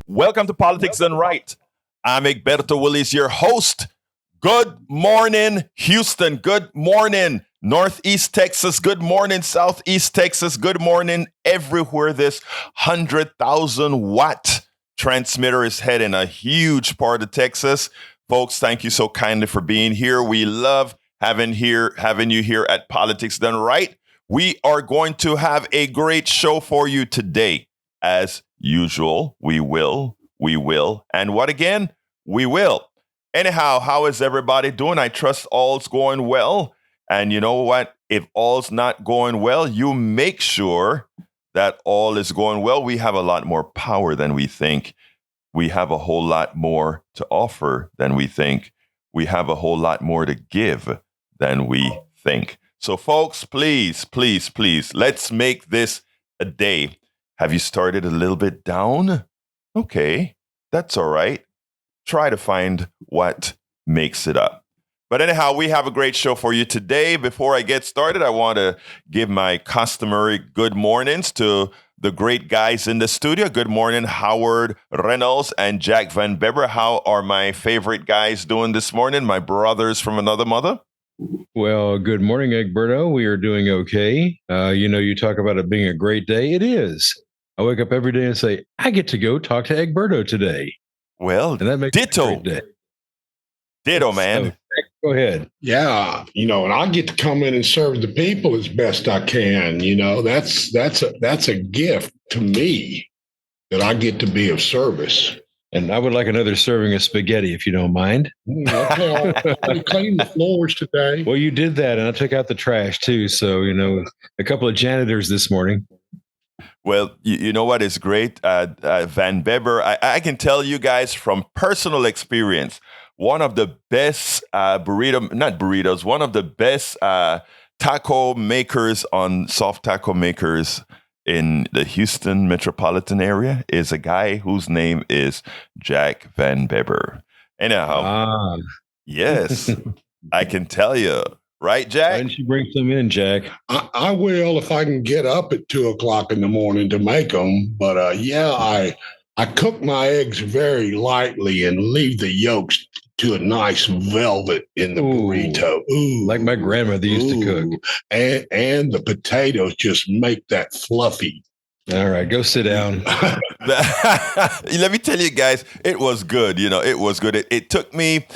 Welcome to Politics Done Right. I'm Egberto Willis, your host. Good morning, Houston. Good morning, Northeast Texas. Good morning, Southeast Texas. Good morning, everywhere this 100,000 watt transmitter is heading. A huge part of Texas. Folks, thank you so kindly for being here. We love having you here at Politics Done Right. We are going to have a great show for you today. As usual, we will, and what again? We will. Anyhow, how is everybody doing? I trust all's going well. And you know what? If all's not going well, you make sure that all is going well. We have a lot more power than we think. We have a whole lot more to offer than we think. We have a whole lot more to give than we think. So folks, please, let's make this a day. Have you started a little bit down? Okay, that's all right. Try to find what makes it up. But anyhow, we have a great show for you today. Before I get started, I want to give my customary good mornings to the great guys in the studio. Good morning, Howard Reynolds and Jack Van Beber. How are my favorite guys doing this morning? My brothers from another mother. Well, good morning, Egberto. We are doing okay. You talk about it being a great day. It is. I wake up every day and say, I get to go talk to Egberto today. Well, and that makes ditto. It a great day. Ditto, man. So, go ahead. Yeah, and I get to come in and serve the people as best I can. That's a gift to me that I get to be of service. And I would like another serving of spaghetti, if you don't mind. Okay, I'll clean the floors today. Well, you did that, and I took out the trash, too. So, a couple of janitors this morning. Well, you know what is great, Van Beber? I can tell you guys from personal experience, one of the best one of the best taco makers soft taco makers in the Houston metropolitan area is a guy whose name is Jack Van Beber. Anyhow, yes, I can tell you. Right, Jack? Why didn't you bring some in, Jack? I will if I can get up at 2:00 in the morning to make them. But I cook my eggs very lightly and leave the yolks to a nice velvet in the burrito. Ooh, like my grandmother used to cook. And the potatoes just make that fluffy. All right, go sit down. Let me tell you guys, it was good. It was good. It took me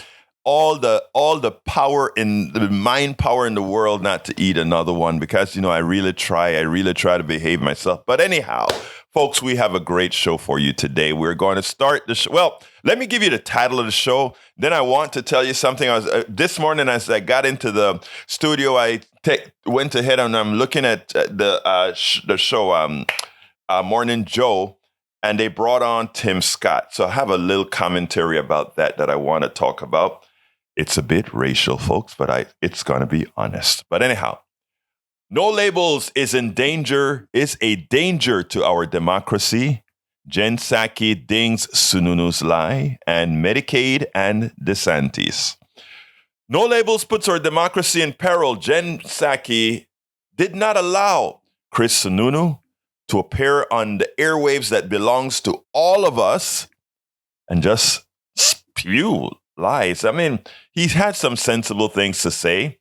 all the power in the mind power in the world not to eat another one because I really try to behave myself. But anyhow, folks, we have a great show for you today. We're going to start the show. Well, let me give you the title of the show. Then I want to tell you something. This morning as I got into the studio, I went ahead and I'm looking at the show Morning Joe, and they brought on Tim Scott. So I have a little commentary about that I want to talk about. It's a bit racial, folks, but it's going to be honest. But anyhow, no labels is a danger to our democracy. Jen Psaki dings Sununu's lie and Medicaid and DeSantis. No labels puts our democracy in peril. Jen Psaki did not allow Chris Sununu to appear on the airwaves that belongs to all of us and just spew lies. I mean, he's had some sensible things to say,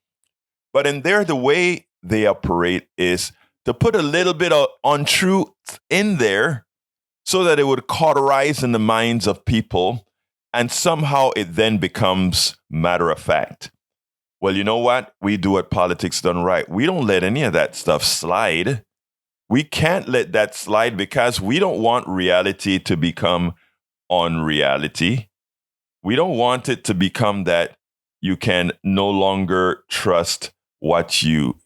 but in there, the way they operate is to put a little bit of untruth in there so that it would cauterize in the minds of people, and somehow it then becomes matter of fact. Well, you know what? We do at Politics Done Right. We don't let any of that stuff slide. We can't let that slide because we don't want reality to become unreality. We don't want it to become that you can no longer trust what you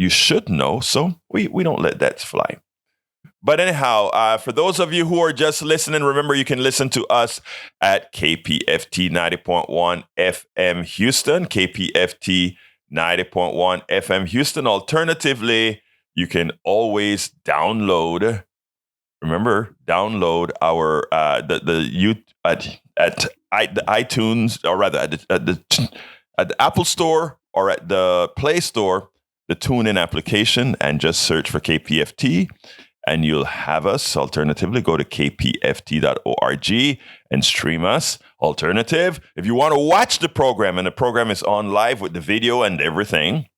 should know. So we don't let that fly. But anyhow, for those of you who are just listening, remember you can listen to us at KPFT 90.1 FM Houston, KPFT 90.1 FM Houston. Alternatively, you can always download our the iTunes, or rather at the Apple Store or at the Play Store, the TuneIn application, and just search for KPFT. and you'll have us. Alternatively, go to kpft.org and stream us. Alternative, if you want to watch the program, and the program is on live with the video and everything,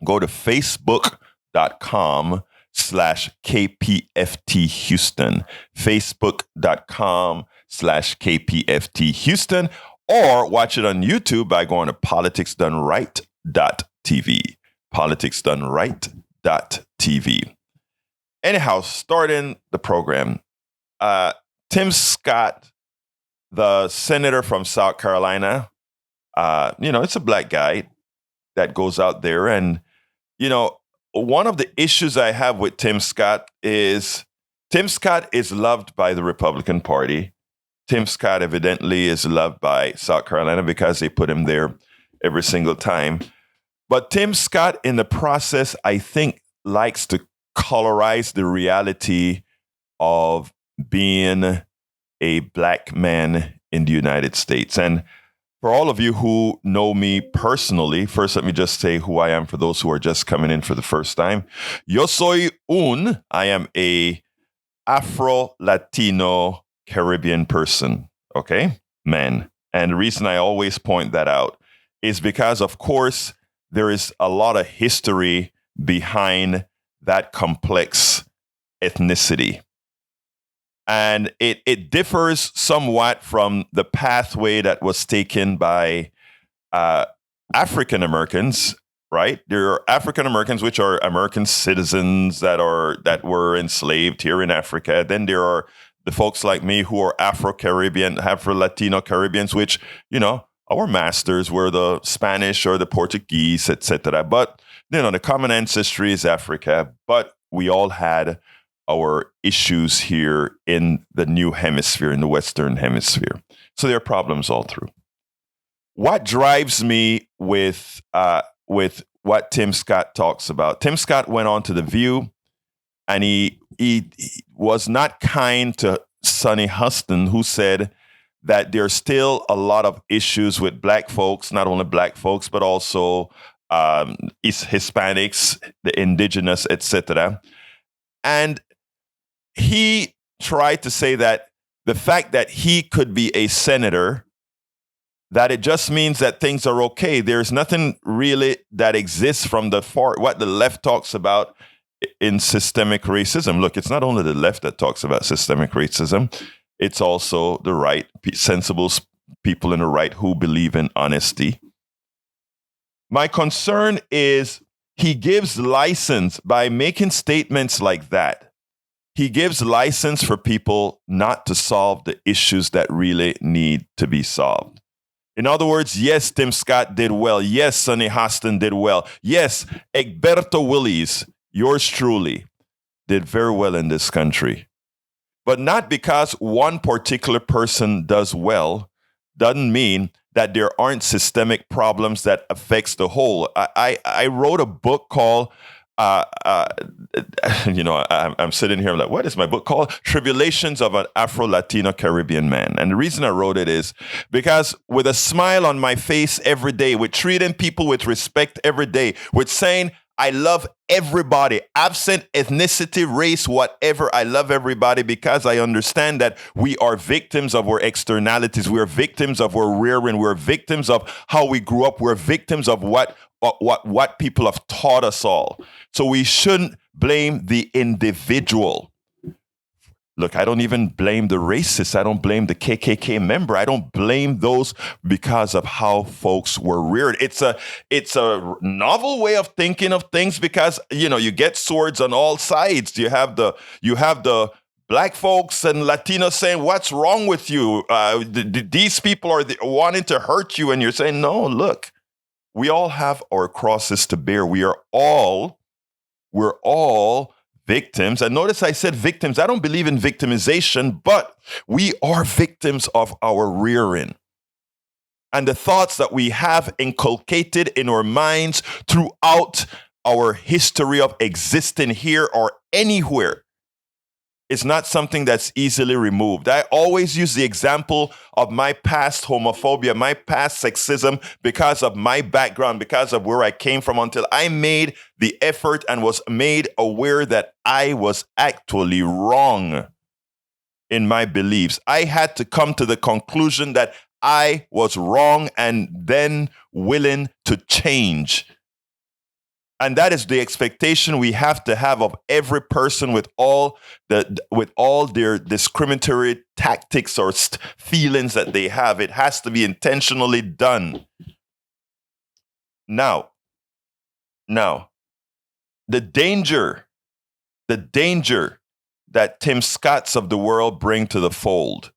go to facebook.com/KPFT Houston, facebook.com/KPFT Houston, or watch it on YouTube by going to politicsdoneright.tv, politicsdoneright.tv. Anyhow, starting the program, Tim Scott, the senator from South Carolina, it's a black guy that goes out there. And, one of the issues I have with Tim Scott is loved by the Republican Party. Tim Scott evidently is loved by South Carolina because they put him there every single time. But Tim Scott, in the process, I think, likes to colorize the reality of being a black man in the United States. And for all of you who know me personally, first let me just say who I am for those who are just coming in for the first time. Yo soy I am a Afro-Latino Caribbean person, okay? Man. And the reason I always point that out is because, of course, there is a lot of history behind that complex ethnicity. And it differs somewhat from the pathway that was taken by African Americans, right? There are African Americans, which are American citizens that were enslaved here in Africa. Then there are the folks like me who are Afro-Caribbean, Afro-Latino Caribbeans, which, our masters were the Spanish or the Portuguese, etc. But, the common ancestry is Africa, but we all had our issues here in the new hemisphere, in the Western hemisphere. So there are problems all through. What drives me with what Tim Scott talks about? Tim Scott went on to The View, and he was not kind to Sonny Huston, who said that there's still a lot of issues with black folks, not only black folks, but also Hispanics, the indigenous, etc. And he tried to say that the fact that he could be a senator, that it just means that things are okay. There's nothing really that exists from what the left talks about in systemic racism. Look, it's not only the left that talks about systemic racism. It's also the right, sensible people in the right who believe in honesty. My concern is he gives license by making statements like that. He gives license for people not to solve the issues that really need to be solved. In other words, yes, Tim Scott did well. Yes, Sonny Hostin did well. Yes, Egberto Willies, yours truly, did very well in this country. But not because one particular person does well doesn't mean that there aren't systemic problems that affects the whole. I wrote a book called, I'm sitting here, I'm like, what is my book called? Tribulations of an Afro-Latino Caribbean Man. And the reason I wrote it is because with a smile on my face every day, with treating people with respect every day, with saying, I love everybody, absent ethnicity, race, whatever. I love everybody because I understand that we are victims of our externalities. We are victims of our rearing. We're victims of how we grew up. We're victims of what people have taught us all. So we shouldn't blame the individual. Look, I don't even blame the racist. I don't blame the KKK member. I don't blame those because of how folks were reared. It's a novel way of thinking of things because, you get swords on all sides. You have the black folks and Latinos saying, what's wrong with you? These people are wanting to hurt you. And you're saying, no, look, we all have our crosses to bear. We're all victims. And notice I said victims. I don't believe in victimization, but we are victims of our rearing. And the thoughts that we have inculcated in our minds throughout our history of existing here or anywhere is not something that's easily removed. I always use the example of my past homophobia, my past sexism, because of my background, because of where I came from, until I made the effort and was made aware that I was actually wrong in my beliefs. I had to come to the conclusion that I was wrong and then willing to change. And that is the expectation we have to have of every person with all their discriminatory tactics or feelings that they have. It has to be intentionally done. Now, the danger that Tim Scotts of the world bring to the fold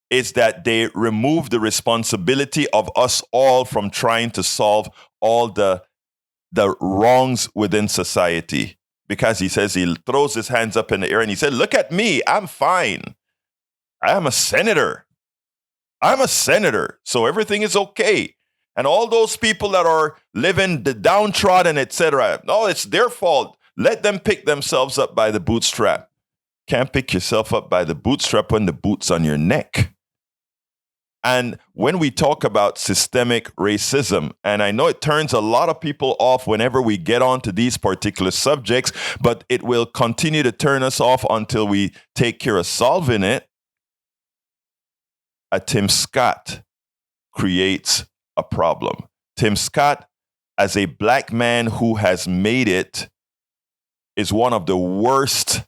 is that they remove the responsibility of us all from trying to solve all the wrongs within society. Because he says, he throws his hands up in the air and he said, look at me, I'm fine. I am a senator. So everything is okay. And all those people that are living the downtrodden, etc., no, it's their fault. Let them pick themselves up by the bootstrap. Can't pick yourself up by the bootstrap when the boot's on your neck. And when we talk about systemic racism, and I know it turns a lot of people off whenever we get onto these particular subjects, but it will continue to turn us off until we take care of solving it. Tim Scott creates a problem. Tim Scott, as a black man who has made it, is one of the worst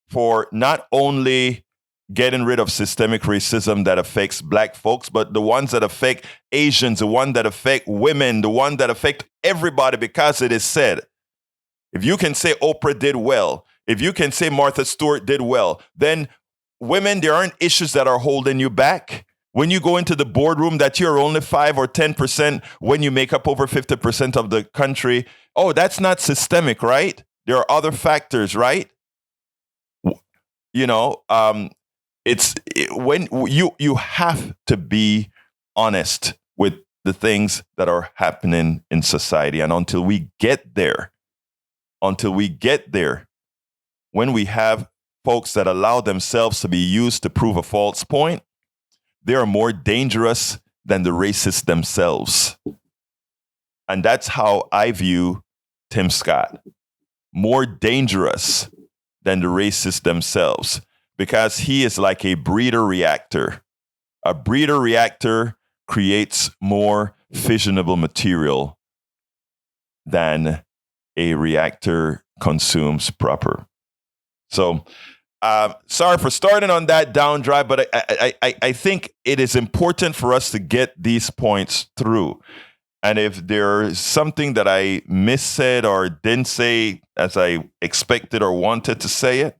for not only getting rid of systemic racism that affects black folks, but the ones that affect Asians, the one that affect women, the one that affect everybody, because it is said, if you can say Oprah did well, if you can say Martha Stewart did well, then women, there aren't issues that are holding you back. When you go into the boardroom that you're only 5 or 10% when you make up over 50% of the country, oh, that's not systemic, right? There are other factors, right? You know, when you have to be honest with the things that are happening in society. And until we get there, when we have folks that allow themselves to be used to prove a false point, they are more dangerous than the racists themselves. And that's how I view Tim Scott. More dangerous than the racists themselves, because he is like a breeder reactor. A breeder reactor creates more fissionable material than a reactor consumes proper. So, sorry for starting on that down drive, but I think it is important for us to get these points through. And if there's something that I missaid or didn't say as I expected or wanted to say it,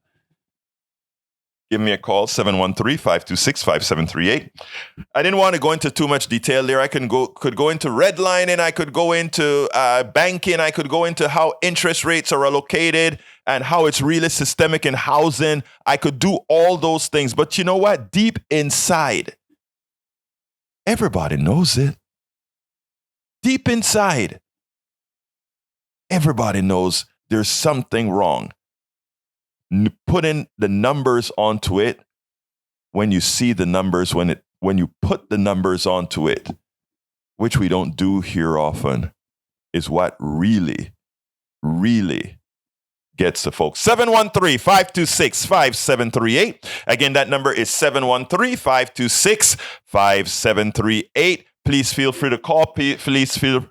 give me a call, 713-526-5738. I didn't want to go into too much detail there. I could go into redlining, I could go into banking, I could go into how interest rates are allocated and how it's really systemic in housing. I could do all those things. But you know what? Deep inside, everybody knows it. Deep inside, everybody knows there's something wrong. Putting the numbers onto it, when you see the numbers, when you put the numbers onto it, which we don't do here often, is what really, really gets the folks. 713-526-5738. Again, that number is 713-526-5738. Please feel free to call. Please feel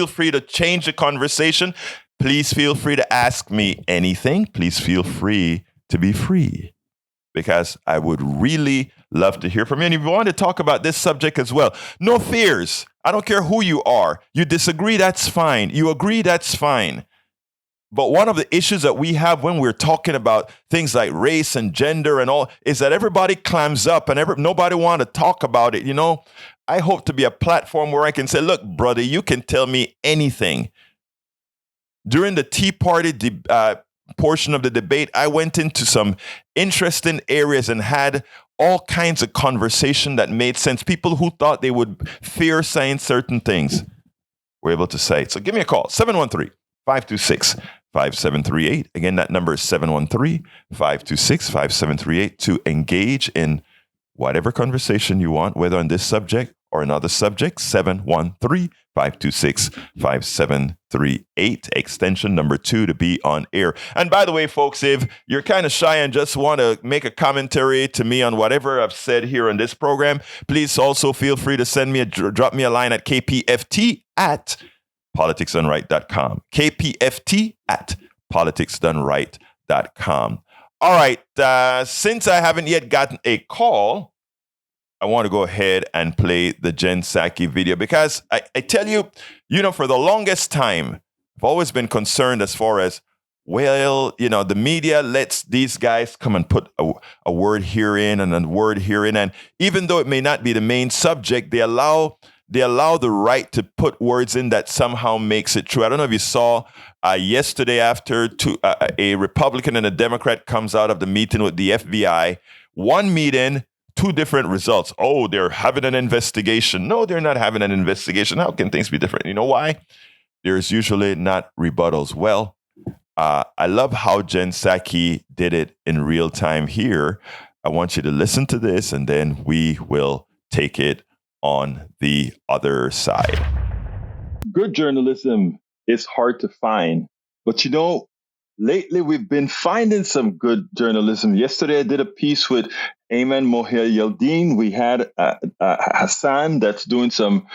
free to change the conversation. Please feel free to ask me anything. Please feel free to be free, because I would really love to hear from you. And if you want to talk about this subject as well, no fears. I don't care who you are. You disagree, that's fine. You agree, that's fine. But one of the issues that we have when we're talking about things like race and gender and all is that everybody clams up and nobody want to talk about it. You know, I hope to be a platform where I can say, look, brother, you can tell me anything. During the Tea Party portion of the debate, I went into some interesting areas and had all kinds of conversation that made sense. People who thought they would fear saying certain things were able to say it. So give me a call, 713 713-526-5738. Again, that number is 713-526-5738 to engage in whatever conversation you want, whether on this subject or another subject. 713-526-5738, extension number 2 to be on air. And by the way, folks, if you're kind of shy and just want to make a commentary to me on whatever I've said here on this program, please also feel free to drop me a line at kpft@politicsdoneright.com. kpft@politicsdoneright.com. All right. Since I haven't yet gotten a call, I want to go ahead and play the Jen Psaki video because I tell you, for the longest time, I've always been concerned as far as, the media lets these guys come and put a word here in and a word here in. And even though it may not be the main subject, they allow the right to put words in that somehow makes it true. I don't know if you saw yesterday after a Republican and a Democrat comes out of the meeting with the FBI. One meeting, 2 different results. Oh, they're having an investigation. No, they're not having an investigation. How can things be different? You know why? There's usually not rebuttals. Well, I love how Jen Psaki did it in real time here. I want you to listen to this, and then we will take it on the other side. Good journalism is hard to find, but lately we've been finding some good journalism. Yesterday I did a piece with Ayman Mohyeldin. We had Hassan that's doing some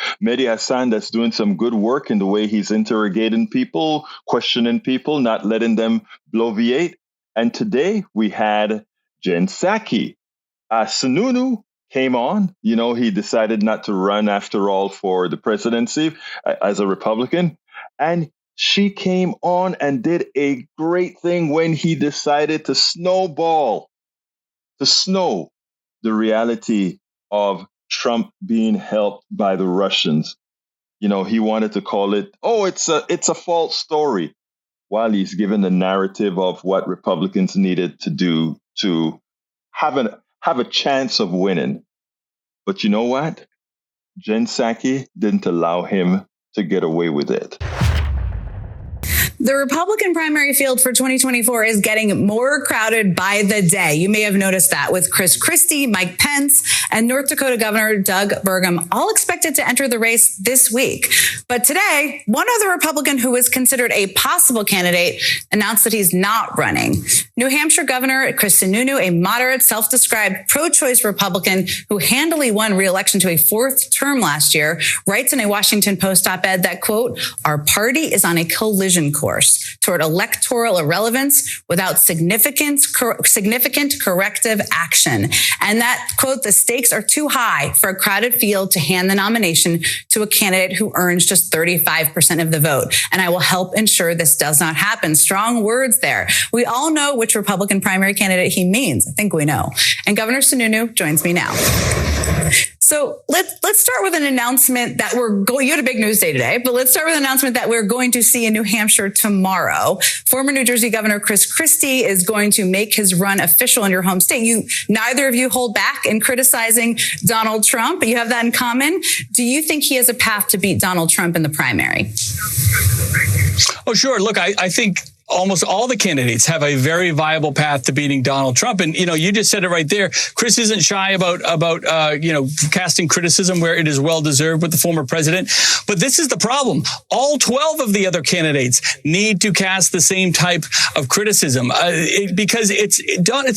good work in the way he's interrogating people, questioning people, not letting them bloviate. And today we had Jen Psaki. Sununu came on. He decided not to run after all for the presidency as a Republican. And she came on and did a great thing when he decided to snow the reality of Trump being helped by the Russians. He wanted to call it, it's a false story, while he's given the narrative of what Republicans needed to do to have a chance of winning. But you know what? Jen Psaki didn't allow him to get away with it. The Republican primary field for 2024 is getting more crowded by the day. You may have noticed that, with Chris Christie, Mike Pence, and North Dakota Governor Doug Burgum all expected to enter the race this week. But today, one other Republican who was considered a possible candidate announced that he's not running. New Hampshire Governor Chris Sununu, a moderate, self-described pro-choice Republican who handily won re-election to a 4th term last year, writes in a Washington Post op-ed that, quote, "Our party is on a collision course toward electoral irrelevance without significant corrective action." And that, quote, "The stakes are too high for a crowded field to hand the nomination to a candidate who earns just 35% of the vote. And I will help ensure this does not happen." Strong words there. We all know which Republican primary candidate he means. I think we know. And Governor Sununu joins me now. So let's start with an announcement that you had a big news day today, but let's start with an announcement that we're going to see in New Hampshire tomorrow. Former New Jersey Governor Chris Christie is going to make his run official in your home state. Neither of you hold back in criticizing Donald Trump. You have that in common. Do you think he has a path to beat Donald Trump in the primary? Oh, sure. Look, I think almost all the candidates have a very viable path to beating Donald Trump. And, you just said it right there. Chris isn't shy about casting criticism where it is well-deserved with the former president. But this is the problem. All 12 of the other candidates need to cast the same type of criticism because it's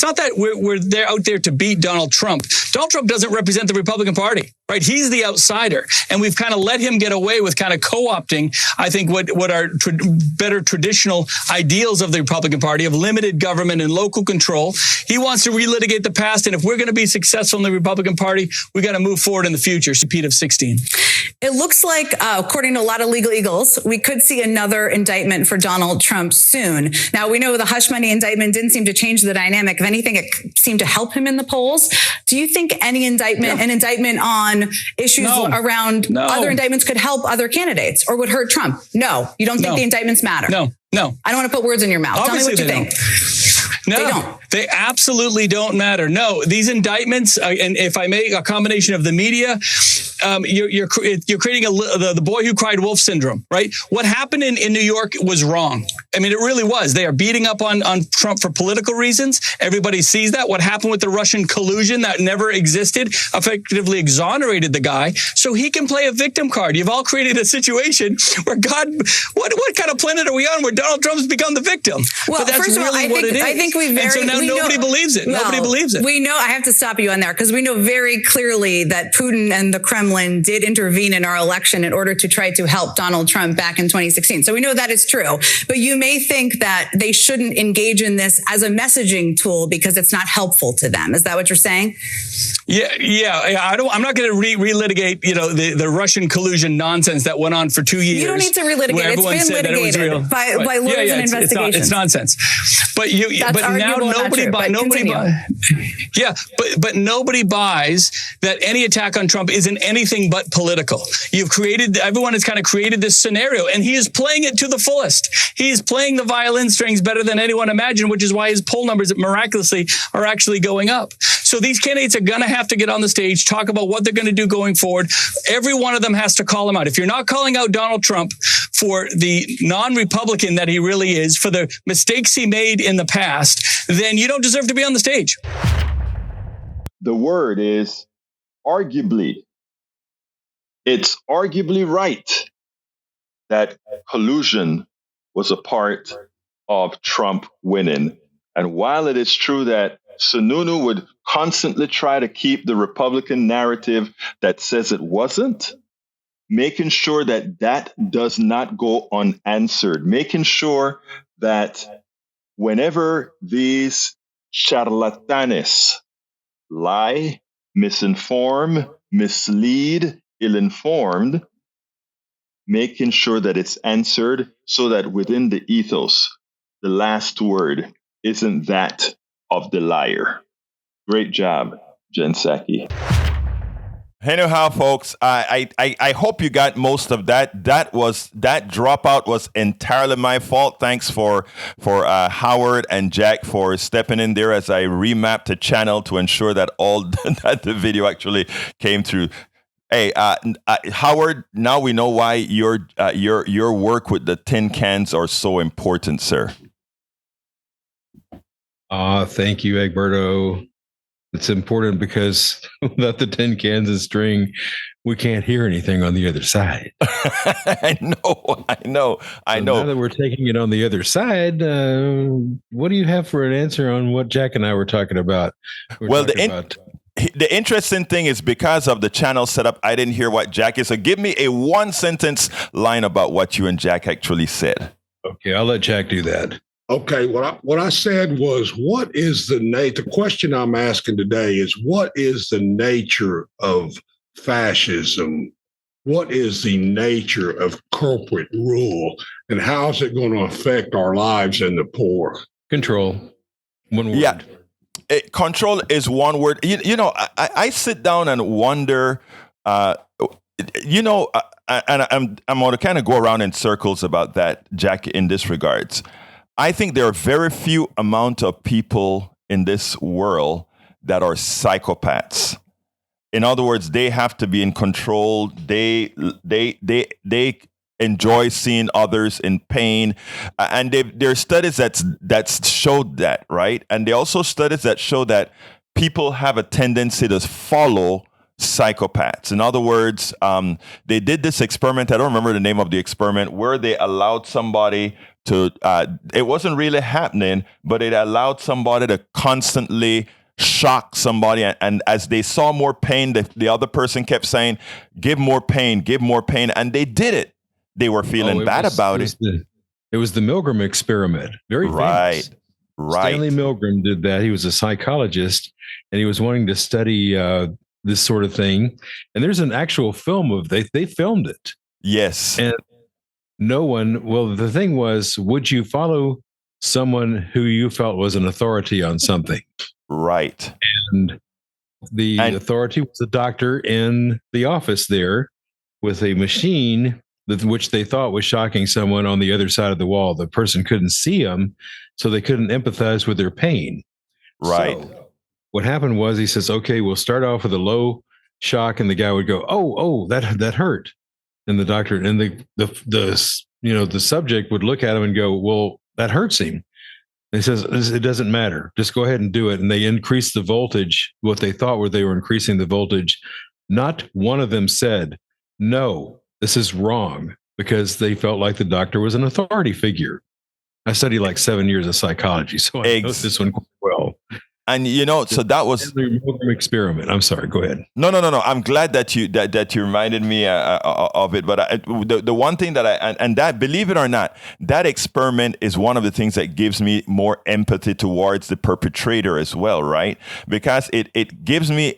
not that we're out there to beat Donald Trump. Donald Trump doesn't represent the Republican Party. Right. He's the outsider. And we've kind of let him get away with kind of co-opting, I think, what are better traditional ideals of the Republican Party of limited government and local control. He wants to relitigate the past. And if we're going to be successful in the Republican Party, we got to move forward in the future. Repeat of 16. It looks like, according to a lot of legal eagles, we could see another indictment for Donald Trump soon. Now, we know the hush money indictment didn't seem to change the dynamic. If anything, it seemed to help him in the polls. Do you think an indictment on issues around other indictments could help other candidates or would hurt Trump? No. You don't think the indictments matter? No. I don't want to put words in your mouth. Obviously, tell me what you think. No, they don't. They absolutely don't matter. No, these indictments, and if I may, a combination of the media you're creating the boy who cried wolf syndrome, right? What happened in New York was wrong. I mean, it really was. They are beating up on Trump for political reasons. Everybody sees that. What happened with the Russian collusion that never existed effectively exonerated the guy so he can play a victim card. You've all created a situation where what kind of planet are we on where Donald Trump's become the victim? Well, but that's first of all, really what it is. I think and so now nobody believes it. Well, nobody believes it. We know, I have to stop you on there because we know very clearly that Putin and the Kremlin did intervene in our election in order to try to help Donald Trump back in 2016. So we know that is true. But you may think that they shouldn't engage in this as a messaging tool because it's not helpful to them. Is that what you're saying? Yeah. I'm not going to relitigate, the Russian collusion nonsense that went on for 2 years. You don't need to relitigate. It's been litigated by lawyers and investigations. It's nonsense. But nobody buys that any attack on Trump isn't anything but political. Everyone has kind of created this scenario, and he is playing it to the fullest. He's playing the violin strings better than anyone imagined, which is why his poll numbers miraculously are actually going up. So these candidates are going to have to get on the stage, talk about what they're going to do going forward. Every one of them has to call him out. If you're not calling out Donald Trump for the non-Republican that he really is, for the mistakes he made in the past, then you don't deserve to be on the stage. The word is arguably. It's arguably right that collusion was a part of Trump winning. And while it is true that Sununu would constantly try to keep the Republican narrative that says it wasn't, making sure that that does not go unanswered, making sure that whenever these charlatanes lie, misinform, mislead, ill-informed, making sure that it's answered so that within the ethos, the last word isn't that of the liar. Great job, Jen Psaki. Anyhow, folks, I hope you got most of that. That dropout was entirely my fault. Thanks for Howard and Jack for stepping in there as I remapped the channel to ensure that that the video actually came through. Hey, Howard, now we know why your work with the tin cans are so important, sir. Thank you, Egberto. It's important because without the tin cans and string, we can't hear anything on the other side. I know. Now that we're taking it on the other side, what do you have for an answer on what Jack and I were talking about? The interesting thing is because of the channel setup, I didn't hear what Jack is. So give me a one-sentence line about what you and Jack actually said. Okay, I'll let Jack do that. Okay, what I said was, what is the question I'm asking today is, what is the nature of fascism? What is the nature of corporate rule? And how is it going to affect our lives and the poor? Control. One word. Yeah. Control is one word. I sit down and wonder, and I'm going to kind of go around in circles about that, Jack, in this regards. I think there are very few amount of people in this world that are psychopaths. In other words, they have to be in control. They enjoy seeing others in pain, and there are studies that's showed that, right? And there are also studies that show that people have a tendency to follow psychopaths. In other words, they did this experiment. I don't remember the name of the experiment, where they allowed somebody to, it wasn't really happening, but it allowed somebody to constantly shock somebody. And as they saw more pain, the other person kept saying, give more pain. And they did it. They were feeling bad about it. It was the Milgram experiment. Very famous. Right. Stanley Milgram did that. He was a psychologist, and he was wanting to study this sort of thing. And there's an actual film of they filmed it. Yes. And the thing was, would you follow someone who you felt was an authority on something? Right. And the authority was the doctor in the office there with a machine which they thought was shocking someone on the other side of the wall. The person couldn't see them, so they couldn't empathize with their pain. Right. So what happened was, he says, okay, we'll start off with a low shock, and the guy would go, "Oh, that hurt," and the doctor and the subject would look at him and go, "Well, that hurts him." And he says, "It doesn't matter. Just go ahead and do it." And they increased the voltage. What they thought were they were increasing the voltage. Not one of them said, "No, this is wrong," because they felt like the doctor was an authority figure. I studied like 7 years of psychology, so I know this one quite well. And so that was an experiment. I'm sorry. Go ahead. No. I'm glad that you reminded me of it. But the one thing that that, believe it or not, that experiment is one of the things that gives me more empathy towards the perpetrator as well, right? Because it gives me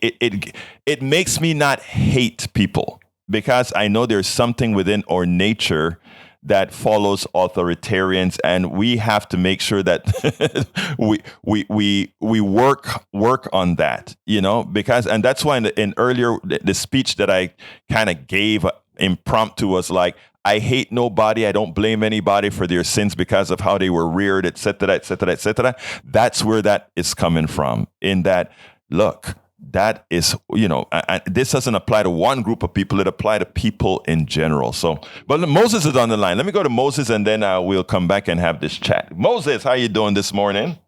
it makes me not hate people, because I know there's something within our nature that follows authoritarians, and we have to make sure that we work on that, because, and that's why in earlier the speech that I kind of gave impromptu was like, I hate nobody, I don't blame anybody for their sins because of how they were reared, etc., etc., etc. That's where that is coming from. In that, look, that is, this doesn't apply to one group of people. It applies to people in general. So, but Moses is on the line. Let me go to Moses, and then we'll come back and have this chat. Moses, how you doing this morning?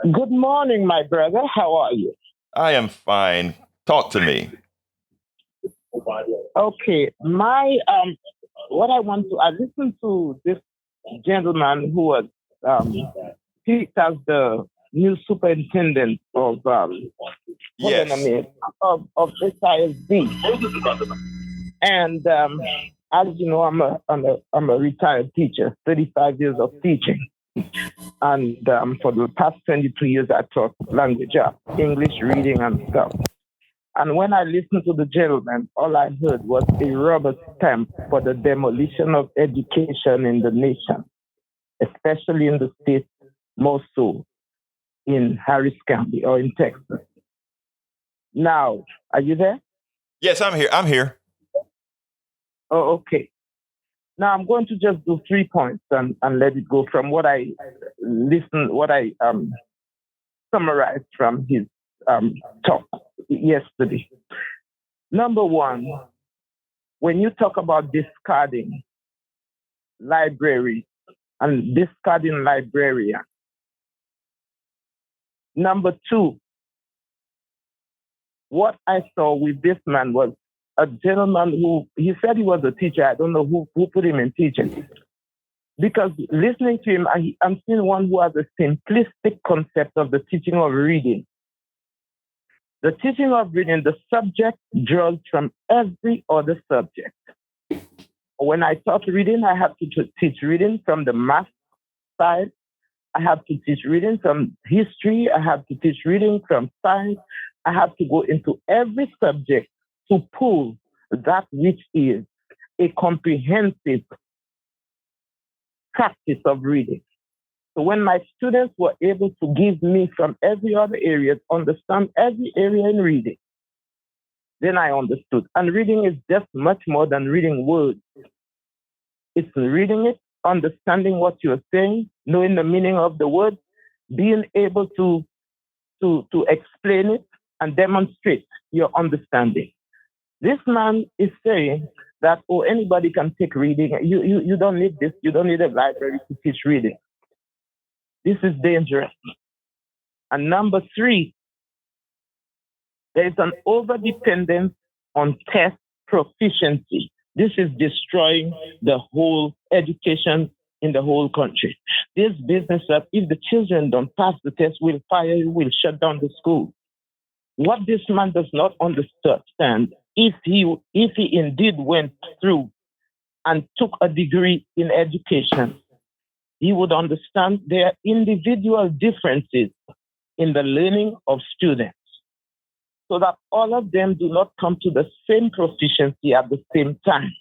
Good morning, my brother. How are you? I am fine. Talk to me. Okay. What I listened to this gentleman who was picked as the new superintendent of SISD. And as you know, I'm a retired teacher, 35 years of teaching. And for the past 22 years, I taught language, English, reading, and stuff. And when I listened to the gentleman, all I heard was a rubber stamp for the demolition of education in the nation, especially in the states, more so in Harris County or in Texas. Now, are you there? Yes, I'm here. Oh, okay. Now I'm going to just do 3 points and let it go from what I summarized from his talk yesterday. Number one, when you talk about discarding libraries and discarding librarians. Number two, what I saw with this man was a gentleman who, he said he was a teacher. I don't know who put him in teaching. Because listening to him, I'm seeing one who has a simplistic concept of the teaching of reading. The teaching of reading, the subject draws from every other subject. When I taught reading, I have to teach reading from the math side. I have to teach reading from history. I have to teach reading from science. I have to go into every subject to pull that which is a comprehensive practice of reading. So when my students were able to give me from every other area, understand every area in reading, then I understood. And reading is just much more than reading words. It's reading it, understanding what you're saying, knowing the meaning of the word, being able to explain it and demonstrate your understanding. This man is saying that, oh, anybody can take reading. You don't need this. You don't need a library to teach reading. This is dangerous. And number three, there is an overdependence on test proficiency. This is destroying the whole education in the whole country. This business of if the children don't pass the test, we'll fire you, we'll shut down the school. What this man does not understand, if he indeed went through and took a degree in education, he would understand there are individual differences in the learning of students, so that all of them do not come to the same proficiency at the same time.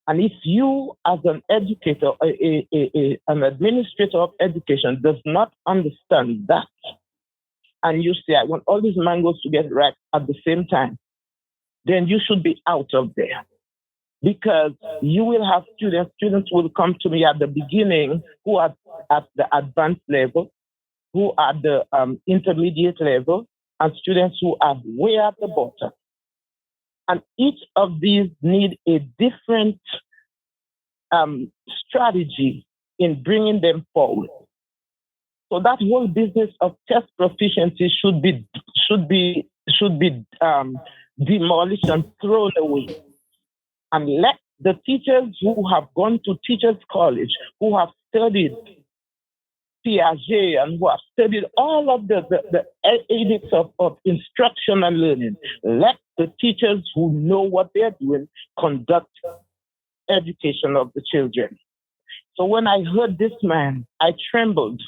And if you, as an educator, an administrator of education, does not understand that, and you say, I want all these mangoes to get ripe at the same time, then you should be out of there. Because you will have students will come to me at the beginning who are at the advanced level, who are at the intermediate level, and students who are way at the bottom. And each of these need a different strategy in bringing them forward. So that whole business of test proficiency should be demolished and thrown away. And let the teachers who have gone to teachers' college, who have studied Piaget and who have studied all of the edits of instruction and learning, let the teachers who know what they're doing conduct education of the children. So when I heard this man, I trembled.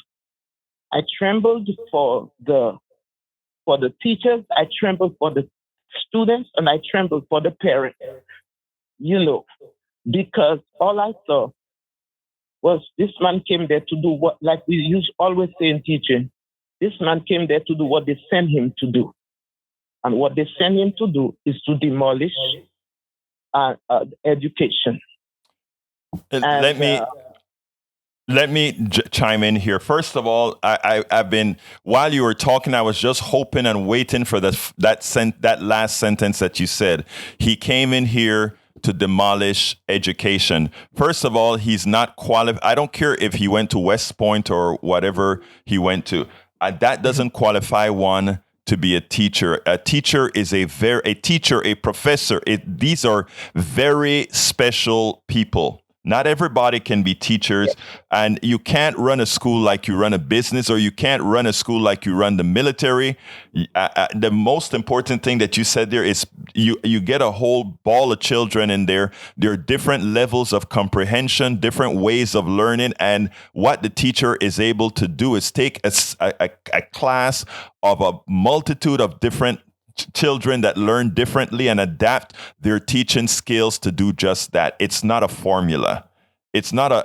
I trembled for the teachers, I trembled for the students, and I trembled for the parents. Because all I saw was this man came there to do what, like we always say in teaching, this man came there to do what they sent him to do. And what they sent him to do is to demolish education. Let me chime in here. First of all, I've been, while you were talking, I was just hoping and waiting for that last sentence that you said. He came in here to demolish education. First of all, he's not qualified. I don't care if he went to West Point or whatever he went to. That doesn't qualify one to be a teacher. A teacher is a professor. These are very special people. Not everybody can be teachers, and you can't run a school like you run a business, or you can't run a school like you run the military. The most important thing that you said there is you get a whole ball of children in there. There are different levels of comprehension, different ways of learning, and what the teacher is able to do is take a class of a multitude of different children that learn differently and adapt their teaching skills to do just that. It's not a formula. It's not I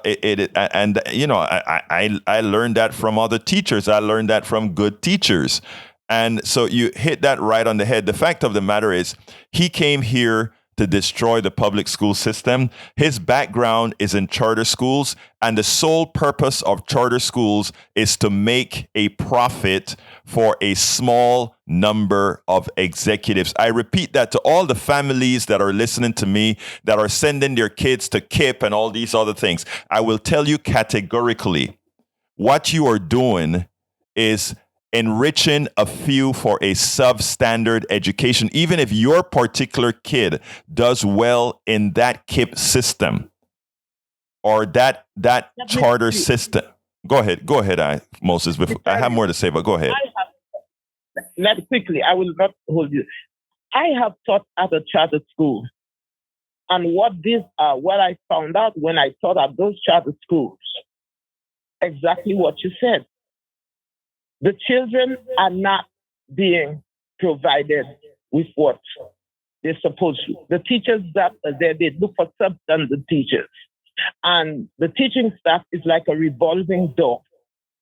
learned that from other teachers. I learned that from good teachers. And so you hit that right on the head. The fact of the matter is, he came here to destroy the public school system. His background is in charter schools, and the sole purpose of charter schools is to make a profit for a small number of executives. I repeat that to all the families that are listening to me, that are sending their kids to KIPP and all these other things. I will tell you categorically, what you are doing is enriching a few for a substandard education, even if your particular kid does well in that KIPP system or that charter system. Go ahead, Moses. I have more to say, but go ahead. Let quickly, I will not hold you. I have taught at a charter school. And what I found out when I taught at those charter schools, exactly what you said. The children are not being provided with what they're supposed to. The teachers that are there, they look for substandard teachers. And the teaching staff is like a revolving door.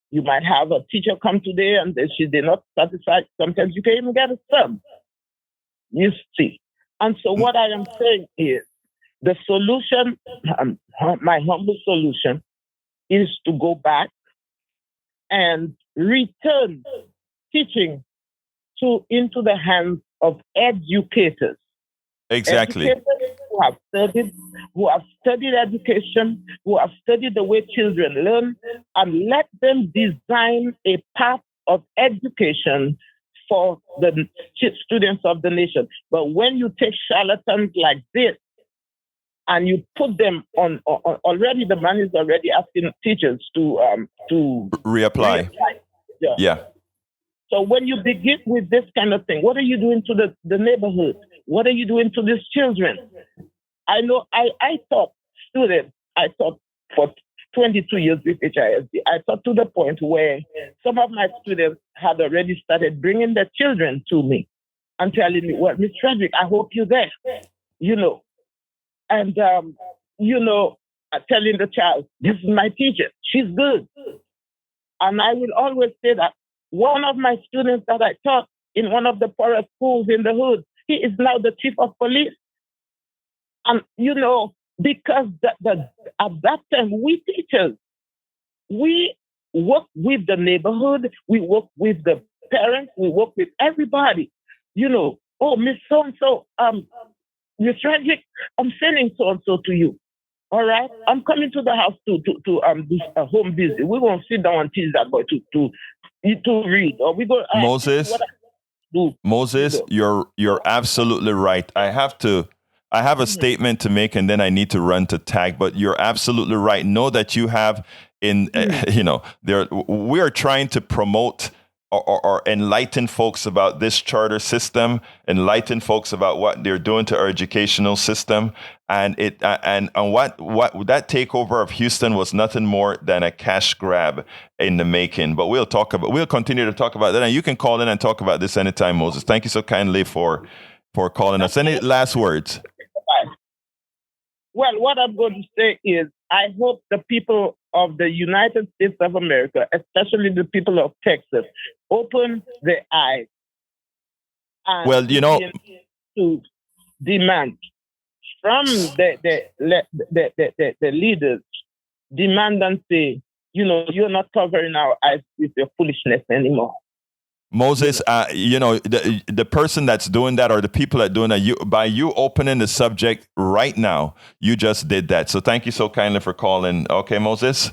You might have a teacher come today and they're not satisfied. Sometimes you can't even get a sub. You see. And so what I am saying is the solution, my humble solution, is to go back and return teaching into the hands of educators. Exactly. Educators who have studied education, who have studied the way children learn, and let them design a path of education for the students of the nation. But when you take charlatans like this and you put them on already, the man is already asking teachers to reapply. Yeah. So when you begin with this kind of thing, what are you doing to the neighborhood? What are you doing to these children? I know I taught students. I taught for 22 years with HISD. I taught to the point where some of my students had already started bringing their children to me and telling me, well, Miss Frederick, I hope you're there, And, telling the child, this is my teacher. She's good. And I will always say that one of my students that I taught in one of the poorest schools in the hood, he is now the chief of police. And, because at that time, we teachers, we work with the neighborhood, we work with the parents, we work with everybody. Oh, Miss So-and-so, Miss Redrick, I'm sending so-and-so to you. All right? I'm coming to the house to do a home visit. We're going to sit down and teach that boy to read. Or we go Moses, you're absolutely right. I have a statement to make, and then I need to run to tag. But you're absolutely right. Know that you have we are trying to promote or enlighten folks about this charter system, enlighten folks about what they're doing to our educational system, and what that takeover of Houston was nothing more than a cash grab in the making. But we'll continue to talk about that, and you can call in and talk about this anytime, Moses. Thank you so kindly for calling us. Any last words? Well, what I'm going to say is, I hope the people of the United States of America, especially the people of Texas, open their eyes and to demand from the leaders, demand and say, you're not covering our eyes with your foolishness anymore. Moses, the person that's doing that, or the people that are doing that, by you opening the subject right now, you just did that. So thank you so kindly for calling. Okay, Moses?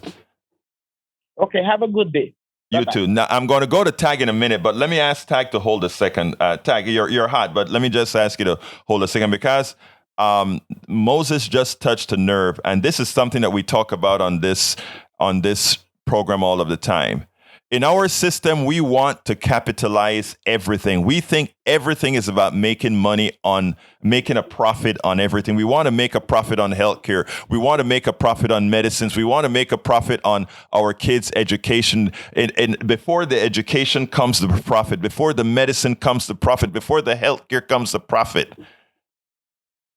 Okay, have a good day. You too. Now, I'm going to go to Tag in a minute, but let me ask Tag to hold a second. Tag, you're hot, but let me just ask you to hold a second, because Moses just touched a nerve, and this is something that we talk about on this program all of the time. In our system, we want to capitalize everything. We think everything is about making a profit on everything. We want to make a profit on healthcare. We want to make a profit on medicines. We want to make a profit on our kids' education. And before the education comes the profit, before the medicine comes the profit, before the healthcare comes the profit.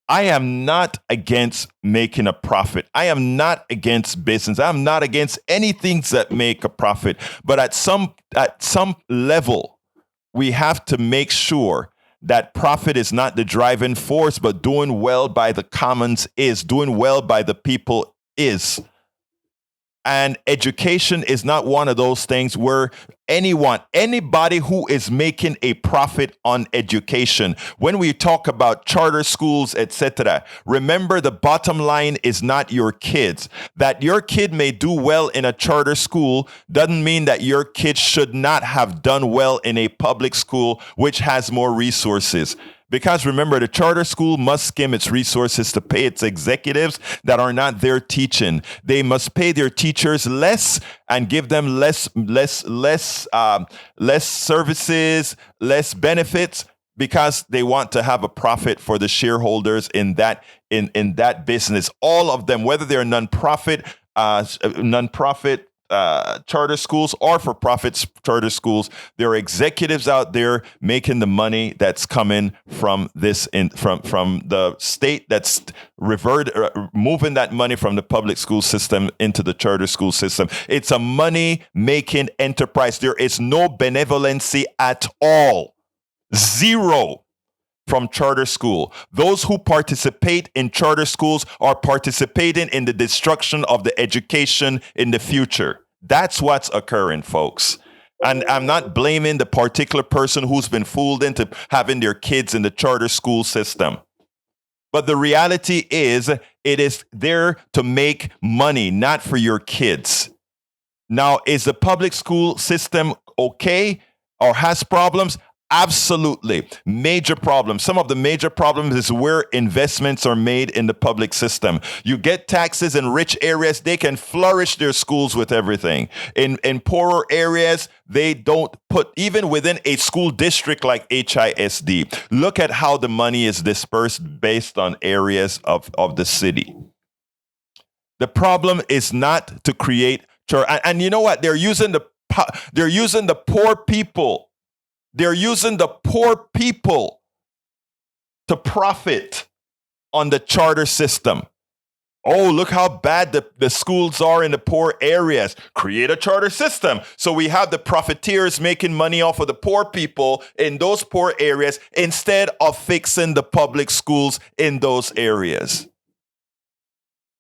I am not against making a profit. I am not against business. I'm not against anything that make a profit. But at some level, we have to make sure that profit is not the driving force, but doing well by the commons is, doing well by the people is. And education is not one of those things where anybody who is making a profit on education, when we talk about charter schools, etc., remember the bottom line is not your kids. That your kid may do well in a charter school doesn't mean that your kid should not have done well in a public school, which has more resources. Because remember, the charter school must skim its resources to pay its executives that are not there teaching. They must pay their teachers less and give them less services, less benefits, because they want to have a profit for the shareholders in that business. All of them, whether they're nonprofit charter schools or for-profit charter schools, there are executives out there making the money that's coming from from the state that's moving that money from the public school system into the charter school system. It's a money-making enterprise. There is no benevolency at all. Zero. From charter school. Those who participate in charter schools are participating in the destruction of the education in the future. That's what's occurring, folks. And I'm not blaming the particular person who's been fooled into having their kids in the charter school system. But the reality is, it is there to make money, not for your kids. Now, is the public school system okay or has problems? Absolutely. Major problems. Some of the major problems is where investments are made in the public system. You get taxes in rich areas, they can flourish their schools with everything. In poorer areas, they don't put, even within a school district like HISD, look at how the money is dispersed based on areas of the city. The problem is not to create, and you know what? They're using the poor people. They're using the poor people to profit on the charter system. Oh, look how bad the schools are in the poor areas. Create a charter system. So we have the profiteers making money off of the poor people in those poor areas instead of fixing the public schools in those areas.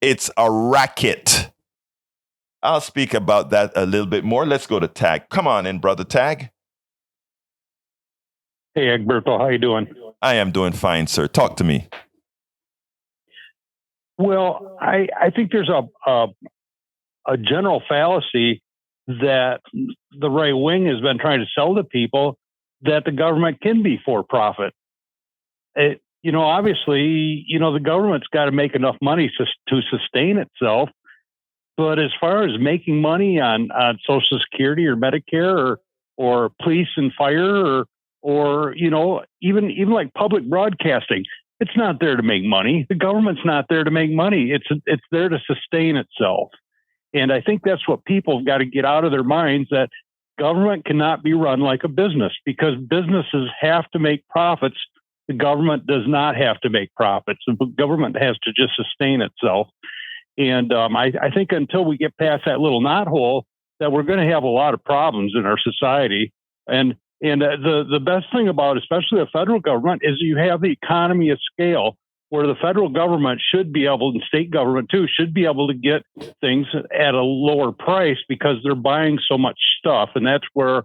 It's a racket. I'll speak about that a little bit more. Let's go to Tag. Come on in, brother Tag. Hey, Egberto, how you doing? I am doing fine, sir. Talk to me. Well, I think there's a general fallacy that the right wing has been trying to sell to people that the government can be for profit. Obviously, the government's got to make enough money to sustain itself. But as far as making money on Social Security or Medicare or police and fire or even like public broadcasting, it's not there to make money. The government's not there to make money. It's there to sustain itself. And I think that's what people have got to get out of their minds, that government cannot be run like a business, because businesses have to make profits. The government does not have to make profits. The government has to just sustain itself. And I think until we get past that little knothole, that we're going to have a lot of problems in our society. And the best thing about especially the federal government is you have the economy of scale, where the federal government should be able, and state government too, should be able to get things at a lower price because they're buying so much stuff. And that's where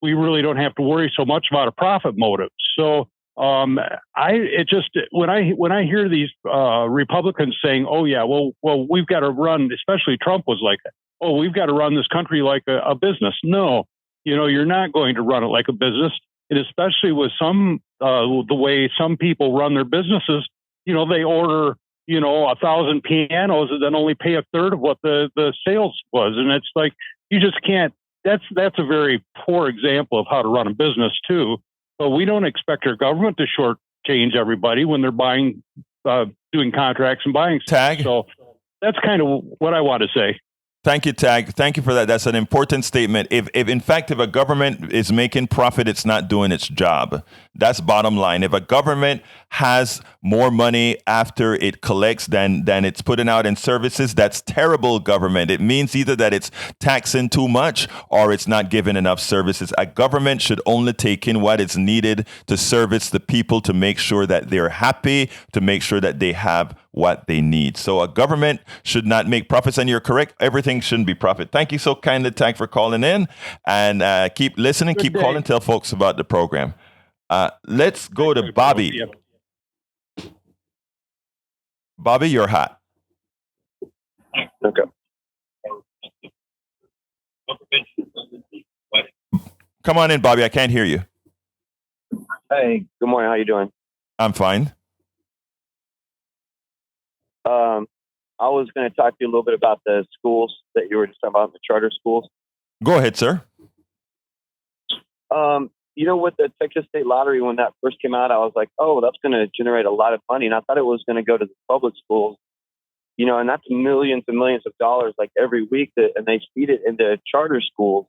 we really don't have to worry so much about a profit motive. So when I hear these Republicans saying, "Oh yeah, well, we've got to run," especially Trump was like, "Oh, we've got to run this country like a business." No, you're not going to run it like a business, and especially with the way some people run their businesses. They order 1,000 pianos and then only pay a third of what the sales was, and it's like you just can't. That's a very poor example of how to run a business too. But we don't expect our government to shortchange everybody when they're buying, doing contracts and buying stuff. Tag. So that's kind of what I want to say. Thank you, Tag. Thank you for that. That's an important statement. If in fact, if a government is making profit, it's not doing its job. That's bottom line. If a government has more money after it collects than it's putting out in services, that's terrible government. It means either that it's taxing too much or it's not giving enough services. A government should only take in what is needed to service the people, to make sure that they're happy, to make sure that they have what they need. So a government should not make profits, and you're correct. Everything shouldn't be profit. Thank you so kindly, Tag, for calling in, and keep listening, keep calling, tell folks about the program. Let's go to Bobby. Bobby, you're hot. Okay. Come on in, Bobby. I can't hear you. Hey, good morning. How you doing? I'm fine. I was going to talk to you a little bit about the schools that you were just talking about, the charter schools. Go ahead, sir. With the Texas State Lottery, when that first came out, I was like, oh, that's going to generate a lot of money. And I thought it was going to go to the public schools, and that's millions and millions of dollars like every week, and they feed it into charter schools.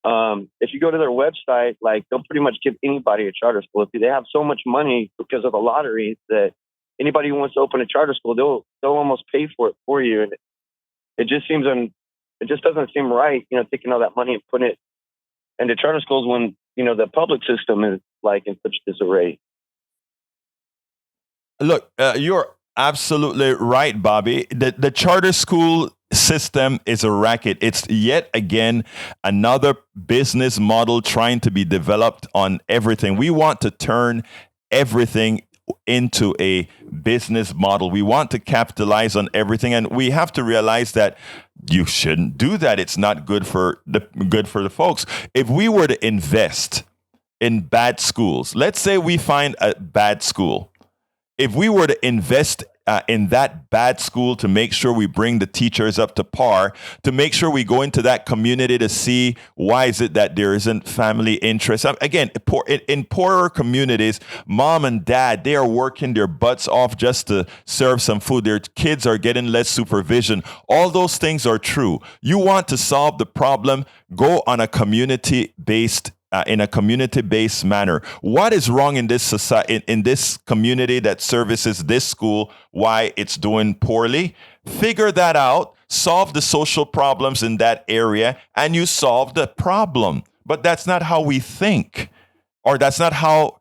If you go to their website, like they'll pretty much give anybody a charter school. If they have so much money because of the lottery that anybody who wants to open a charter school, they'll almost pay for it for you. And it just doesn't seem right, taking all that money and putting it into charter schools when, the public system is like in such disarray. Look, you're absolutely right, Bobby. The charter school system is a racket. It's yet again another business model trying to be developed on everything. We want to turn everything into a business model. We want to capitalize on everything, and we have to realize that you shouldn't do that. It's not good for the folks. If we were to invest in bad schools, let's say we find a bad school. If we were to invest in that bad school to make sure we bring the teachers up to par, to make sure we go into that community to see why is it that there isn't family interest. Again, in poorer communities, mom and dad, they are working their butts off just to serve some food. Their kids are getting less supervision. All those things are true. You want to solve the problem, go on a community-based in a community-based manner. What is wrong in this society, in this community that services this school, why it's doing poorly? Figure that out, solve the social problems in that area, and you solve the problem. But that's not how we think, or that's not how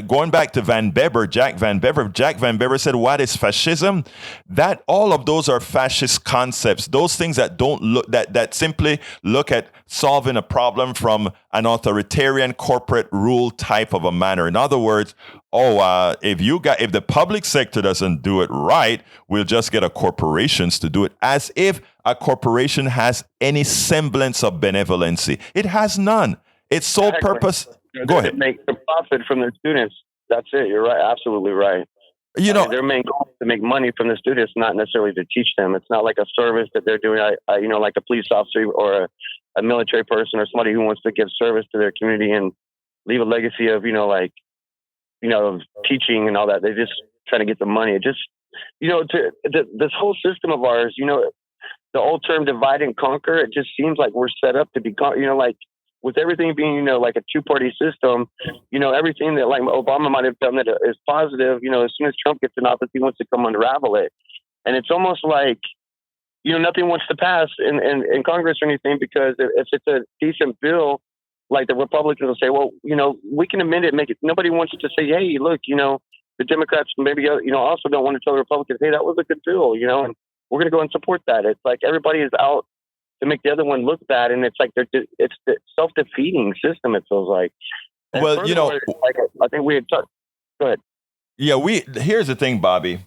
going back to Jack Van Bever said, what is fascism? That all of those are fascist concepts. Those things that don't look, that simply look at solving a problem from an authoritarian corporate rule type of a manner. In other words, if the public sector doesn't do it right, we'll just get corporations to do it, as if a corporation has any semblance of benevolency. It has none. Its sole purpose. Go ahead. Make the profit from their students. That's it. You're right. Absolutely right. Their main goal is to make money from the students, not necessarily to teach them. It's not like a service that they're doing. Like a police officer or a military person or somebody who wants to give service to their community and leave a legacy of of teaching and all that. They're just trying to get the money. It just this whole system of ours. The old term divide and conquer. It just seems like we're set up to be like. With everything being, like a two-party system, everything that like Obama might have done that is positive, as soon as Trump gets in office, he wants to come unravel it. And it's almost like, nothing wants to pass in Congress or anything, because if it's a decent bill, like the Republicans will say, well, we can amend it, make it. Nobody wants to say, hey, look, the Democrats maybe, also don't want to tell the Republicans, hey, that was a good bill, and we're going to go and support that. It's like everybody is out to make the other one look bad, and it's like it's the self-defeating system. It feels like. And well, I think we had talked. Go ahead. Yeah, here's the thing, Bobby.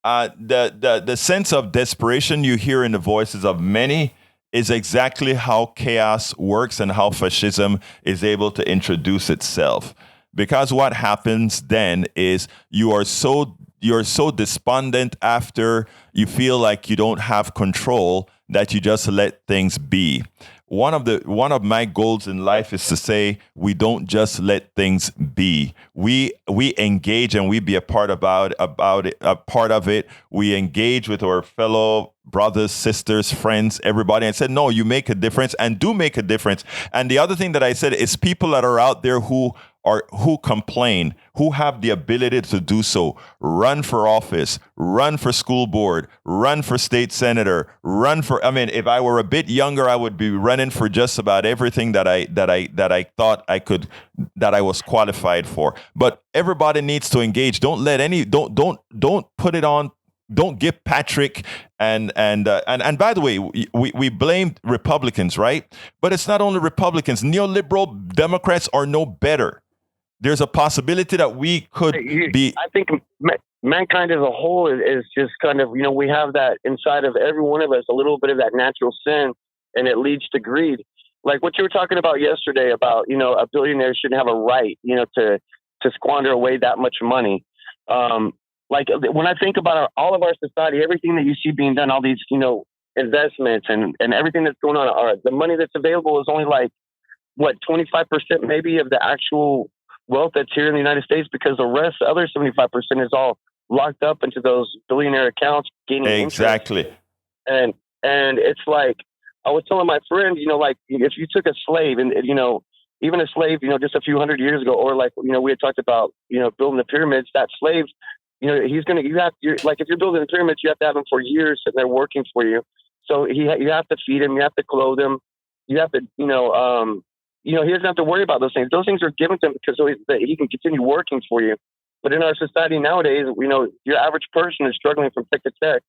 The sense of desperation you hear in the voices of many is exactly how chaos works and how fascism is able to introduce itself. Because what happens then is you're so despondent after you feel like you don't have control that you just let things be. One of my goals in life is to say we don't just let things be. We engage and we be a part about it, a part of it. We engage with our fellow brothers, sisters, friends, everybody, and said, no, you make a difference and do make a difference. And the other thing that I said is people that are out there who complain, who have the ability to do so, run for office, run for school board, run for state senator, if I were a bit younger, I would be running for just about everything that I thought I was qualified for. But everybody needs to engage. Don't put it on. Don't give Patrick and by the way, we blamed Republicans, right? But it's not only Republicans. Neoliberal Democrats are no better. There's a possibility that we could be. I think mankind as a whole is just kind of, we have that inside of every one of us, a little bit of that natural sin, and it leads to greed. Like what you were talking about yesterday about, a billionaire shouldn't have a right, to squander away that much money. Like when I think about all of our society, everything that you see being done, all these, investments and everything that's going on, the money that's available is only like, 25% maybe of the actual wealth that's here in the United States, because the other 75% is all locked up into those billionaire accounts gaining exactly interest. And it's like, I was telling my friend, like if you took a slave and, even a slave, just a few hundred years ago, or like, we had talked about, building the pyramids, that slave, like if you're building the pyramids, you have to have him for years sitting there working for you. So you have to feed him, you have to clothe him, you have to, he doesn't have to worry about those things. Those things are given to him because he can continue working for you. But in our society nowadays, your average person is struggling from tech to tech,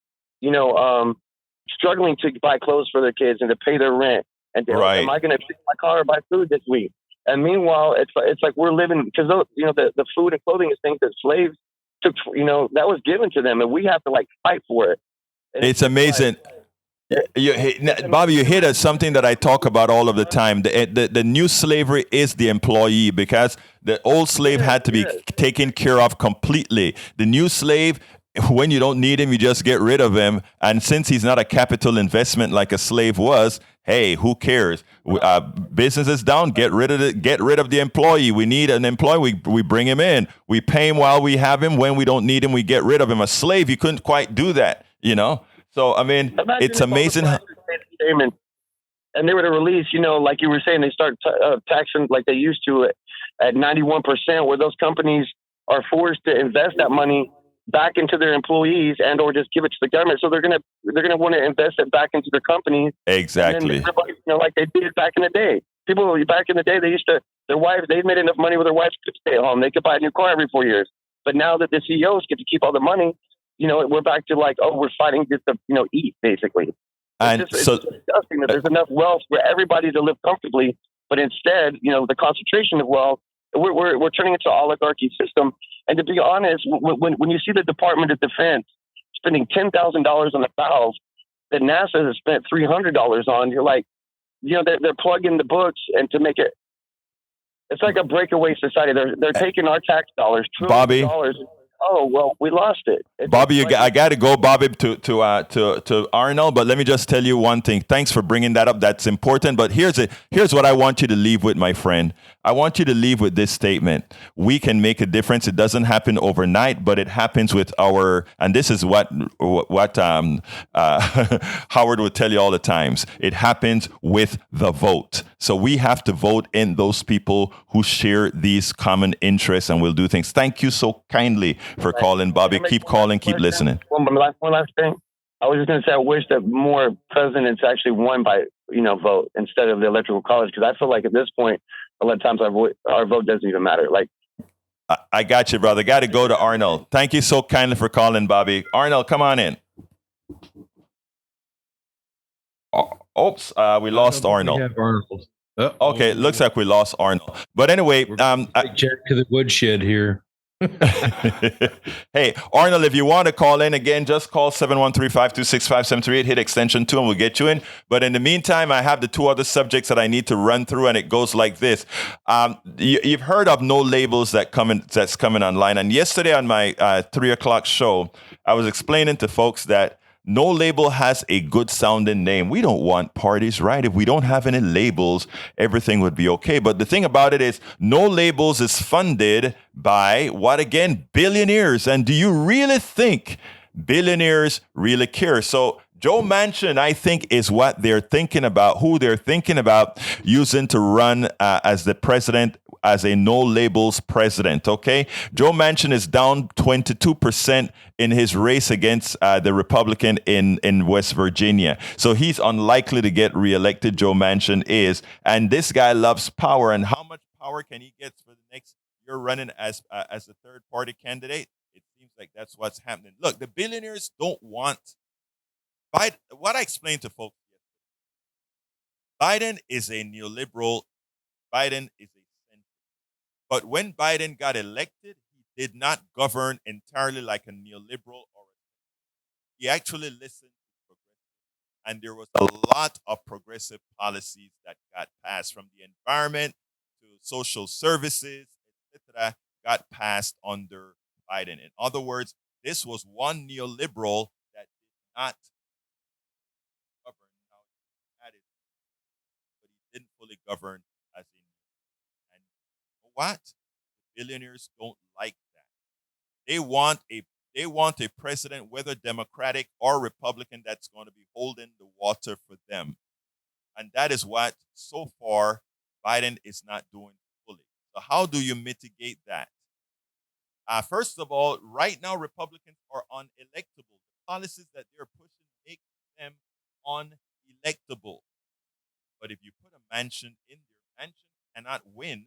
struggling to buy clothes for their kids and to pay their rent. And right. Am I going to fix my car or buy food this week? And meanwhile, it's like we're living, because the food and clothing is things that slaves took, that was given to them, and we have to like fight for it. And it's amazing. Bobby, you hit at something that I talk about all of the time. The new slavery is the employee, because the old slave had to be taken care of completely. The new slave, when you don't need him, you just get rid of him. And since he's not a capital investment like a slave was, hey, who cares? Business is down. Get rid of it. Get rid of the employee. We need an employee. We bring him in. We pay him while we have him. When we don't need him, we get rid of him. A slave, you couldn't quite do that, So, it's amazing. And they were to release, like you were saying, they start taxing like they used to at 91%, where those companies are forced to invest that money back into their employees and or just give it to the government. So they're gonna want to invest it back into their companies. Exactly. And like they did back in the day. People back in the day, they used to Their wives, they made enough money where their wives could stay at home. They could buy a new car every 4 years. But now that the CEOs get to keep all the money, we're back to like, we're fighting just to, eat, basically. It's disgusting that there's enough wealth for everybody to live comfortably, but instead, the concentration of wealth, we're turning into an oligarchy system. And to be honest, when you see the Department of Defense spending $10,000 on a valve that NASA has spent $300 on, you're like, they're plugging the books and to make it. It's like a breakaway society. They're taking our tax dollars, trillions of dollars. Oh, well, we lost it. Bobby, I got to go, Bobby, to Arnold. But let me just tell you one thing. Thanks for bringing that up. That's important. But here's what I want you to leave with, my friend. I want you to leave with this statement. We can make a difference. It doesn't happen overnight, but it happens with and this is what Howard would tell you all the times. It happens with the vote. So we have to vote in those people who share these common interests and will do things. Thank you so kindly for calling, Bobby. Keep calling, keep listening. One last thing. I was just going to say, I wish that more presidents actually won by, vote instead of the electoral college, because I feel like at this point, a lot of times our vote doesn't even matter. Like, I got you, brother. Got to go to Arnold. Thank you so kindly for calling, Bobby. Arnold, come on in. Oops, we lost Arnold. We have Arnold. Okay, looks like we lost Arnold. But anyway, check to the woodshed here. Hey, Arnold, if you want to call in again, just call 713-526-5738, hit extension 2, and we'll get you in. But in the meantime, I have the two other subjects that I need to run through, and it goes like this. You've heard of no labels that's coming online. And yesterday on my 3 o'clock show, I was explaining to folks that no label has a good sounding name. We don't want parties, right? If we don't have any labels, everything would be okay. But the thing about it is, no labels is funded by what again? Billionaires. And do you really think billionaires really care? So Joe Manchin, I think, is what they're thinking about, who they're thinking about using to run as the president, as a no labels president. Okay. Joe Manchin is down 22% in his race against the Republican in West Virginia. So he's unlikely to get reelected. Joe Manchin is. And this guy loves power. And how much power can he get for the next year running as a third party candidate? It seems like that's what's happening. Look, the billionaires don't want Biden. What I explained to folks, Biden is a neoliberal. Biden is a But when Biden got elected, he did not govern entirely like a neoliberal he actually listened to progressive, and there was a lot of progressive policies that got passed, from the environment to social services, etc., got passed under Biden. In other words, this was one neoliberal that did not govern how he had it, but he didn't fully govern as a and what? The billionaires don't like that. They want a president, whether Democratic or Republican, that's going to be holding the water for them. And that is what, so far, Biden is not doing fully. So how do you mitigate that? First of all, right now, Republicans are unelectable. The policies that they're pushing make them unelectable. But if you put a Manchin in there, Manchin cannot win.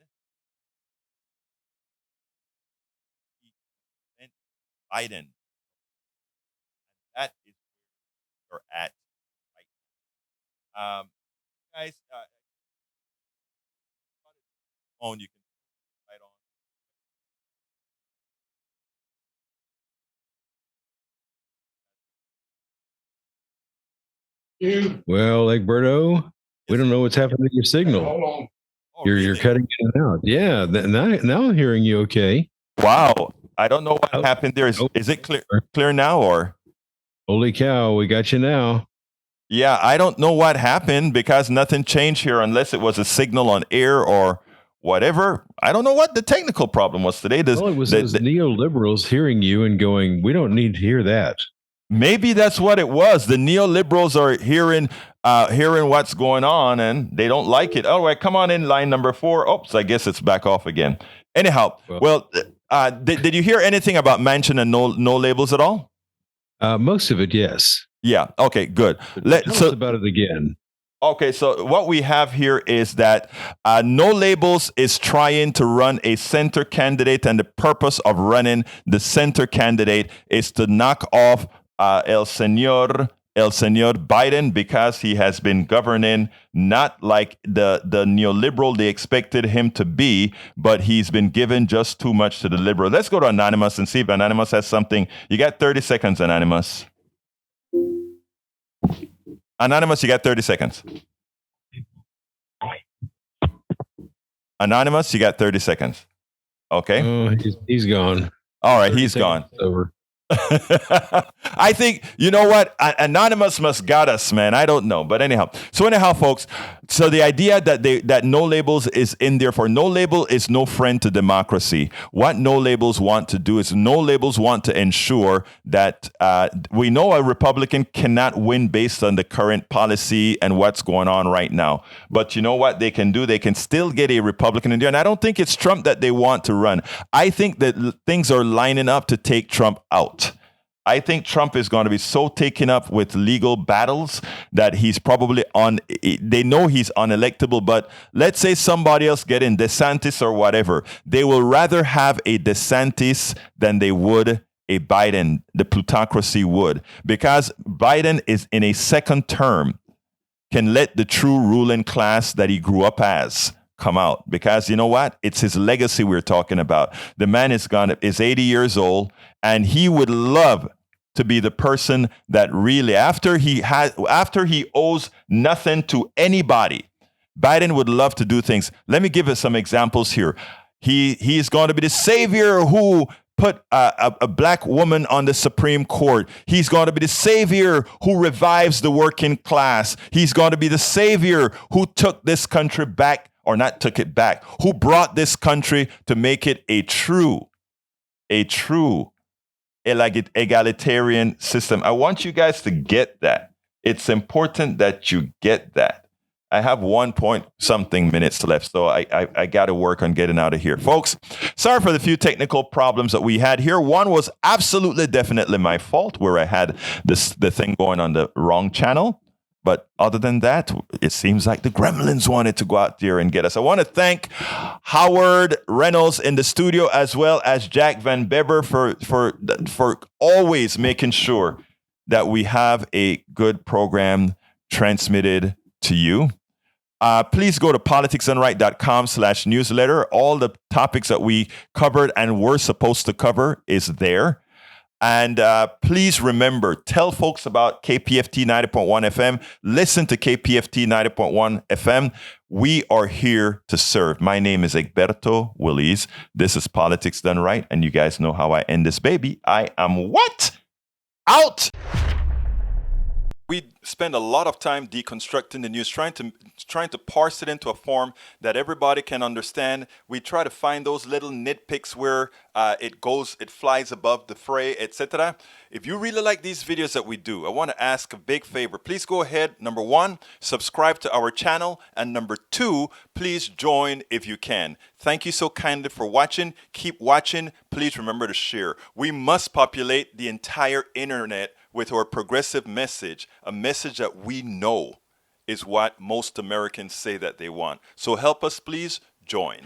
Biden. And that is where we're at right now. Guys, phone you can right You. Well, Egberto, we don't know what's happening to your signal. Hold on. Oh, You're really? cutting in and out. Yeah, now I'm hearing you okay. Wow. I don't know what happened there. Is it clear now, or? Holy cow, we got you now. Yeah, I don't know what happened because nothing changed here unless it was a signal on air or whatever. I don't know what the technical problem was today. Well, it was those neoliberals hearing you and going, we don't need to hear that. Maybe that's what it was. The neoliberals are hearing what's going on and they don't like it. All right, come on in, line number 4. Oops, I guess it's back off again. Anyhow, did you hear anything about Manchin and no labels at all? Most of it, yes. Yeah. Okay. Good. Tell us about it again. Okay, so what we have here is that No Labels is trying to run a center candidate, and the purpose of running the center candidate is to knock off El Señor Biden, because he has been governing not like the neoliberal they expected him to be, but he's been given just too much to the liberal. Let's go to Anonymous and see if Anonymous has something. You got 30 seconds, Anonymous. Anonymous, you got 30 seconds. Anonymous, you got 30 seconds. Okay. Oh, he's gone. All right, he's gone. Over. I think, you know what? Anonymous must got us, man. I don't know. But anyhow, folks, so the idea that No Labels is in there for No Label is no friend to democracy. What No Labels want to do is No Labels want to ensure that we know a Republican cannot win based on the current policy and what's going on right now. But you know what they can do? They can still get a Republican in there. And I don't think it's Trump that they want to run. I think that things are lining up to take Trump out. I think Trump is going to be so taken up with legal battles that he's probably they know he's unelectable, but let's say somebody else get in, DeSantis or whatever. They will rather have a DeSantis than they would a Biden, the plutocracy would, because Biden is in a second term, can let the true ruling class that he grew up as come out, because you know what? It's his legacy we're talking about. The man is 80 years old, and he would love to be the person that really, after he owes nothing to anybody, Biden would love to do things. Let me give us some examples here. He's going to be the savior who put a black woman on the Supreme Court. He's going to be the savior who revives the working class. He's going to be the savior who took this country back, or not took it back, who brought this country to make it a true egalitarian system. I want you guys to get that. It's important that you get that. I have 1-point-something minutes left, so I got to work on getting out of here. Folks, sorry for the few technical problems that we had here. One was absolutely definitely my fault, where I had the thing going on the wrong channel. But other than that, it seems like the gremlins wanted to go out there and get us. I want to thank Howard Reynolds in the studio, as well as Jack Van Beber for always making sure that we have a good program transmitted to you. Please go to politicsdoneright.com/newsletter. All the topics that we covered and were supposed to cover is there. And please remember, tell folks about KPFT 90.1 FM. Listen to KPFT 90.1 FM. We are here to serve. My name is Egberto Willies. This is Politics Done Right. And you guys know how I end this baby. I am what? Out! We spend a lot of time deconstructing the news, trying to parse it into a form that everybody can understand. We try to find those little nitpicks where it flies above the fray, etc. If you really like these videos that we do, I want to ask a big favor. Please go ahead. Number 1, subscribe to our channel. And number 2, please join if you can. Thank you so kindly for watching. Keep watching. Please remember to share. We must populate the entire internet with our progressive message, a message that we know is what most Americans say that they want. So help us, please join.